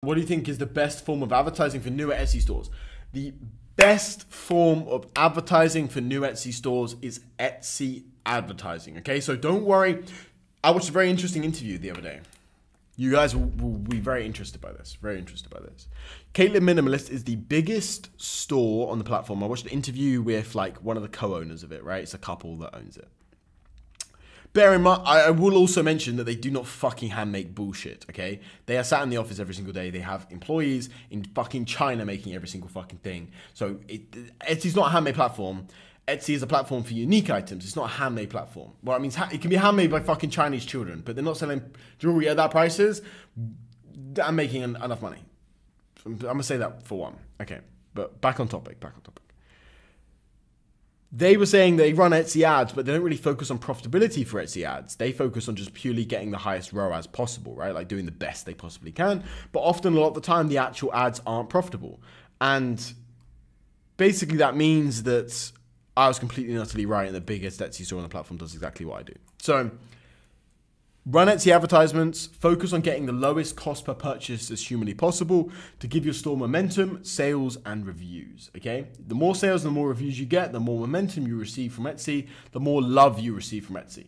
What do you think is the best form of advertising for newer Etsy stores? The best form of advertising for new Etsy stores is Etsy advertising, okay? So don't worry. I watched a very interesting interview the other day. You guys will be very interested by this, Caitlin Minimalist is the biggest store on the platform. I watched an interview with like one of the co-owners of it, right? It's a couple that owns it. Bear in mind, I will also mention that they do not fucking hand make bullshit, okay? They are sat in the office every single day. They have employees in fucking China making every single fucking thing. So Etsy's not a handmade platform. Etsy is a platform for unique items. It's not a handmade platform. Well, it means it can be handmade by fucking Chinese children, but they're not selling jewelry at that prices. I'm making enough money. I'm gonna say that for one. Okay, but back on topic. They were saying they run Etsy ads, but they don't really focus on profitability for Etsy ads. They focus on just purely getting the highest ROAS possible, right? Like doing the best they possibly can. But often, a lot of the time, the actual ads aren't profitable. And basically that means that I was completely and utterly right, and the biggest Etsy store on the platform does exactly what I do. So run Etsy advertisements, focus on getting the lowest cost per purchase as humanly possible to give your store momentum, sales, and reviews, okay? The more sales and the more reviews you get, the more momentum you receive from Etsy, the more love you receive from Etsy.